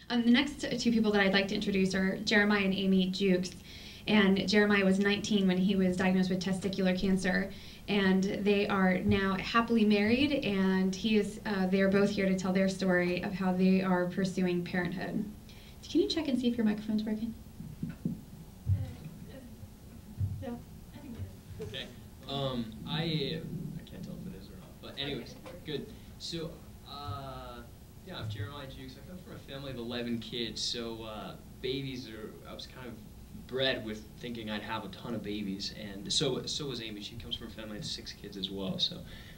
The next two people that I'd like to introduce are Jeremiah and Amy Jewkes. And Jeremiah was 19 when he was diagnosed with testicular cancer. And they are now happily married, and they are both here to tell their story of how they are pursuing parenthood. Can you check and see if your microphone's working? Yeah, I think it is. Okay. I can't tell if it is or not, but anyways, good. So, yeah, I'm Jeremiah Jewkes. I come from a family of 11 kids, so I was kind of bred with thinking I'd have a ton of babies, and so was Amy. She comes from a family of 6 kids as well, so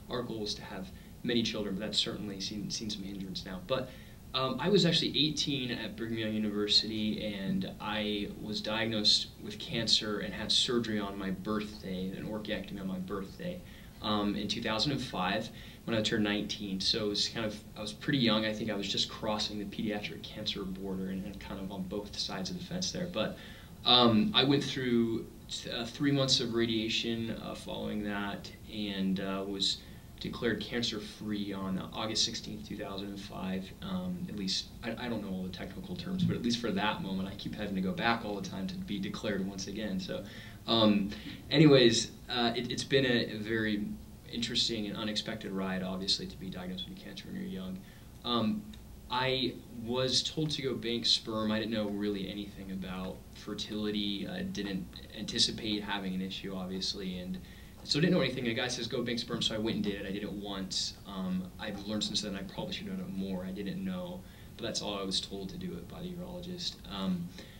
our goal is to have many children, but that's certainly seen some hindrance now. But I was actually 18 at Brigham Young University, and I was diagnosed with cancer and had surgery on my birthday, an orchiectomy on my birthday, in 2005 when I turned 19. So it was I was pretty young. I think I was just crossing the pediatric cancer border and kind of on both sides of the fence there. But I went through 3 months of radiation following that, and was declared cancer-free on August 16th, 2005. At least, I don't know all the technical terms, but at least for that moment, I keep having to go back all the time to be declared once again. So anyways, it's been a very interesting and unexpected ride, obviously, to be diagnosed with cancer when you're young. I was told to go bank sperm. I didn't know really anything about fertility. I didn't anticipate having an issue, obviously, and so I didn't know anything. The guy says, go bank sperm, so I went and did it. I did it once. I've learned since then I probably should have done it more. I didn't know, but that's all I was told to do it by the urologist.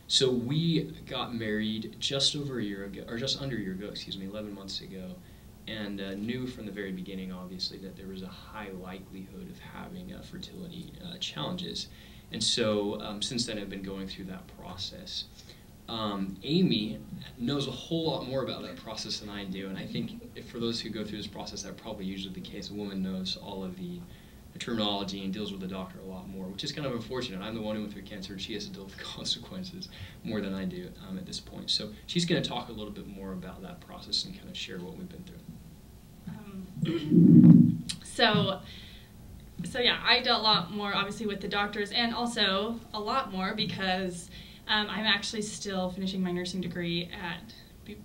So we got married just over a year ago, or just under a year ago, excuse me, 11 months ago, and knew from the very beginning, obviously, that there was a high likelihood of having fertility challenges. And so since then, I've been going through that process. Amy knows a whole lot more about that process than I do, and I think for those who go through this process, that's probably usually the case. A woman knows all of the terminology and deals with the doctor a lot more, which is kind of unfortunate. I'm the one who went through cancer, and she has to deal with the consequences more than I do at this point. So she's going to talk a little bit more about that process and kind of share what we've been through. So yeah, I dealt a lot more, obviously, with the doctors, and also a lot more because I'm actually still finishing my nursing degree at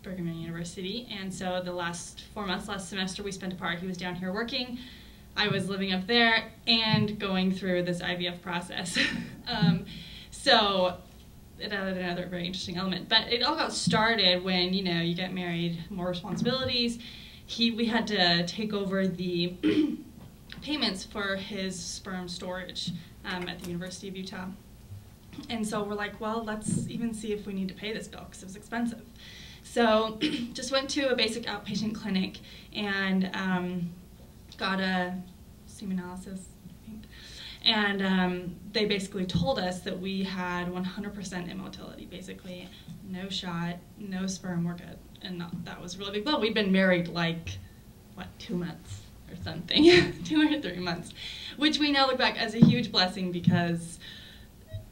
Brigham Young University, and so the last 4 months, last semester, we spent apart. He was down here working, I was living up there, and going through this IVF process. So it added another very interesting element. But it all got started when, you know, you get married, more responsibilities. We had to take over the payments for his sperm storage at the University of Utah. And so we're like, well, let's even see if we need to pay this bill because it was expensive. So just went to a basic outpatient clinic and got a semen analysis, I think. And they basically told us that we had 100% immotility, basically. No shot, no sperm, we're good. And that was a really big blow. We'd been married like, what, 2 months or something, 2 or 3 months, which we now look back as a huge blessing because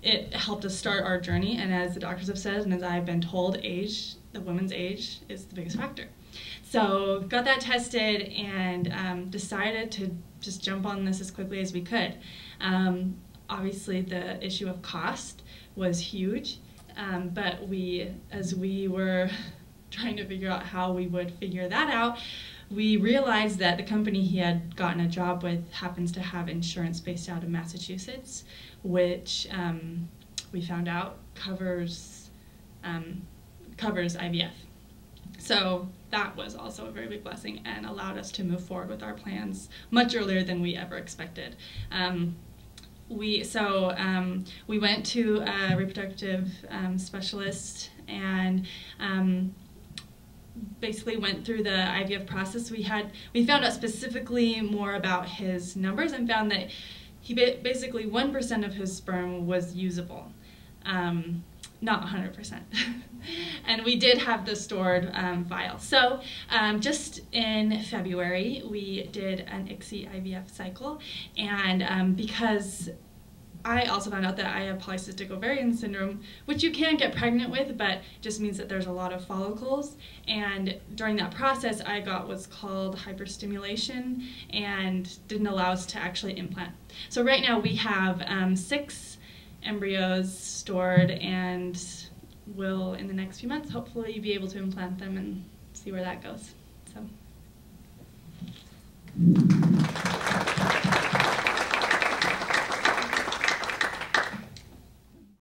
it helped us start our journey. And as the doctors have said, and as I've been told, age, the woman's age is the biggest factor. So got that tested and decided to just jump on this as quickly as we could. Obviously, the issue of cost was huge, but as we were trying to figure out how we would figure that out, we realized that the company he had gotten a job with happens to have insurance based out of Massachusetts, which we found out covers IVF. So that was also a very big blessing and allowed us to move forward with our plans much earlier than we ever expected. We went to a reproductive specialist and basically went through the IVF process. We found out specifically more about his numbers and found that he basically 1% of his sperm was usable, not 100%. And we did have the stored vial. So just in February, we did an ICSI IVF cycle, and because I also found out that I have polycystic ovarian syndrome, which you can get pregnant with, but just means that there's a lot of follicles. And during that process, I got what's called hyperstimulation and didn't allow us to actually implant. So right now we have 6 embryos stored, and will, in the next few months, hopefully be able to implant them and see where that goes. So.